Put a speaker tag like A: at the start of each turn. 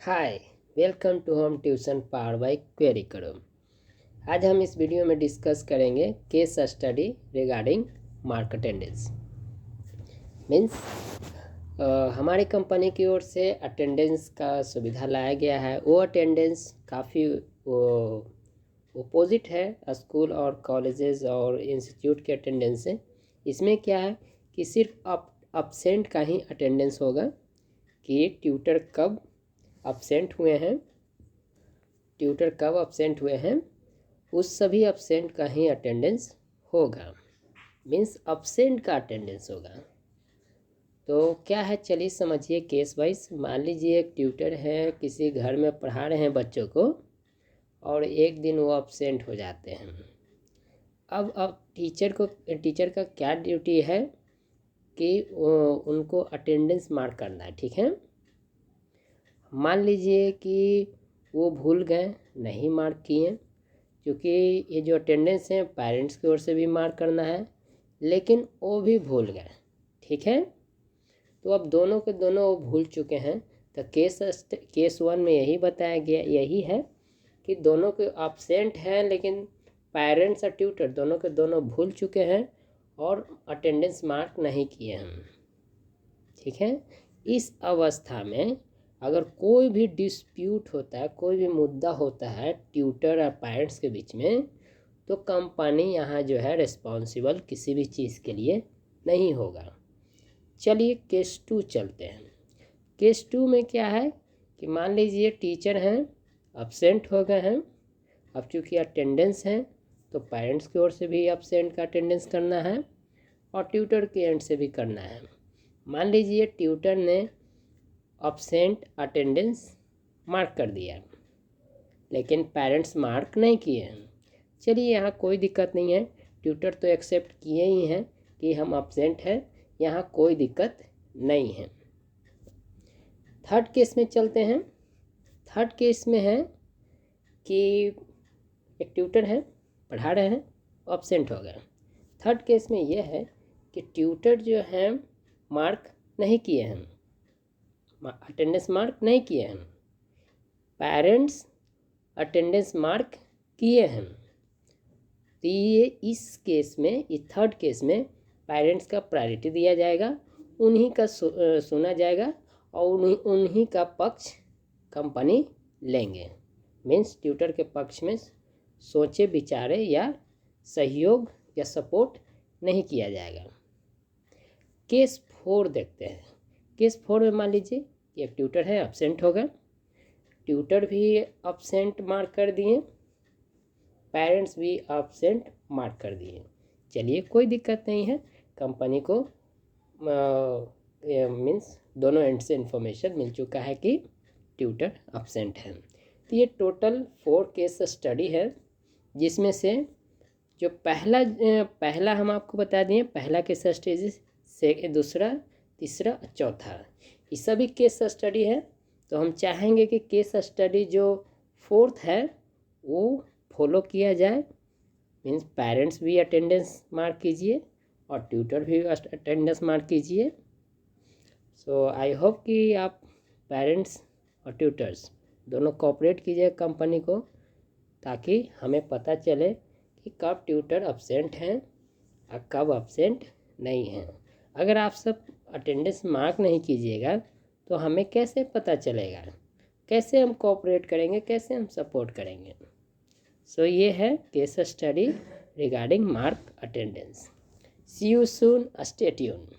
A: Hi, welcome to home tuition power by query करो। आज हम इस वीडियो में डिस्कस करेंगे case study regarding mark attendance. Means हमारी कंपनी की ओर से अटेंडेंस का सुविधा लाया गया है। वो अटेंडेंस काफ़ी अपोजिट है स्कूल और कॉलेजेस और इंस्टीट्यूट के अटेंडेंस से। इसमें क्या है कि सिर्फ अपसेंट का ही अटेंडेंस होगा कि ट्यूटर कब अपसेंट हुए हैं, उस सभी अपसेंट का ही अटेंडेंस होगा। मीन्स अपसेंट का अटेंडेंस होगा। तो क्या है, चलिए समझिए केस वाइज। मान लीजिए एक ट्यूटर है, किसी घर में पढ़ा रहे हैं बच्चों को और एक दिन वो अपसेंट हो जाते हैं। अब टीचर का क्या ड्यूटी है कि उनको अटेंडेंस मार्क करना है। ठीक है, मान लीजिए कि वो भूल गए, नहीं मार्क किए, क्योंकि ये जो अटेंडेंस है पेरेंट्स की ओर से भी मार्क करना है, लेकिन वो भी भूल गए। ठीक है, तो अब दोनों के दोनों वो भूल चुके हैं। तो केस 1 में यही बताया गया, यही है कि दोनों के एब्सेंट हैं, लेकिन पेरेंट्स और ट्यूटर दोनों के दोनों भूल चुके हैं और अटेंडेंस मार्क नहीं किए हैं। ठीक है, इस अवस्था में अगर कोई भी डिस्प्यूट होता है, कोई भी मुद्दा होता है ट्यूटर और पेरेंट्स के बीच में, तो कंपनी यहाँ जो है रिस्पॉन्सिबल किसी भी चीज़ के लिए नहीं होगा। चलिए केस 2 चलते हैं। केस 2 में क्या है कि मान लीजिए टीचर हैं, अपसेंट हो गए हैं। अब चूँकि अटेंडेंस है तो पेरेंट्स की ओर से भी अपसेंट का अटेंडेंस करना है और ट्यूटर के एंड से भी करना है। मान लीजिए ट्यूटर ने अपसेंट अटेंडेंस मार्क कर दिया, लेकिन पेरेंट्स मार्क नहीं किए हैं। चलिए यहाँ कोई दिक्कत नहीं है, ट्यूटर तो एक्सेप्ट किए ही हैं कि हम अपसेंट हैं, यहाँ कोई दिक्कत नहीं है। थर्ड केस में चलते हैं। थर्ड केस में है कि एक ट्यूटर है, पढ़ा रहे हैं, अपसेंट हो गए। थर्ड केस में यह है कि ट्यूटर जो है मार्क नहीं किए हैं, अटेंडेंस मार्क नहीं किए हैं, पेरेंट्स अटेंडेंस मार्क किए हैं। तो ये इस केस में, ये थर्ड केस में पेरेंट्स का प्रायोरिटी दिया जाएगा, उन्हीं का सुना जाएगा और उन्हीं का पक्ष कंपनी लेंगे। मीन्स ट्यूटर के पक्ष में सोचे विचारे या सहयोग या सपोर्ट नहीं किया जाएगा। केस 4 देखते हैं। केस 4 में मान लीजिए कि एक ट्यूटर है, अपसेंट हो गए, ट्यूटर भी अपसेंट मार्क कर दिए, पेरेंट्स भी अपसेंट मार्क कर दिए। चलिए कोई दिक्कत नहीं है, कंपनी को मीन्स दोनों एंड से इन्फॉर्मेशन मिल चुका है कि ट्यूटर अपसेंट है। तो ये टोटल 4 केस स्टडी है, जिसमें से जो पहला हम आपको बता दिए, पहला केस स्टडी से दूसरा, तीसरा, चौथा, ये सभी केस स्टडी है। तो हम चाहेंगे कि केस स्टडी जो 4th है वो फॉलो किया जाए। मीन्स पेरेंट्स भी अटेंडेंस मार्क कीजिए और ट्यूटर भी अटेंडेंस मार्क कीजिए। सो आई होप कि आप पेरेंट्स और ट्यूटर्स दोनों कोऑपरेट कीजिए कंपनी को, ताकि हमें पता चले कि कब ट्यूटर अपसेंट हैं और कब अपसेंट नहीं हैं। अगर आप सब अटेंडेंस मार्क नहीं कीजिएगा तो हमें कैसे पता चलेगा, कैसे हम कोऑपरेट करेंगे, कैसे हम सपोर्ट करेंगे। सो ये है case study regarding mark attendance. See you soon, stay tuned.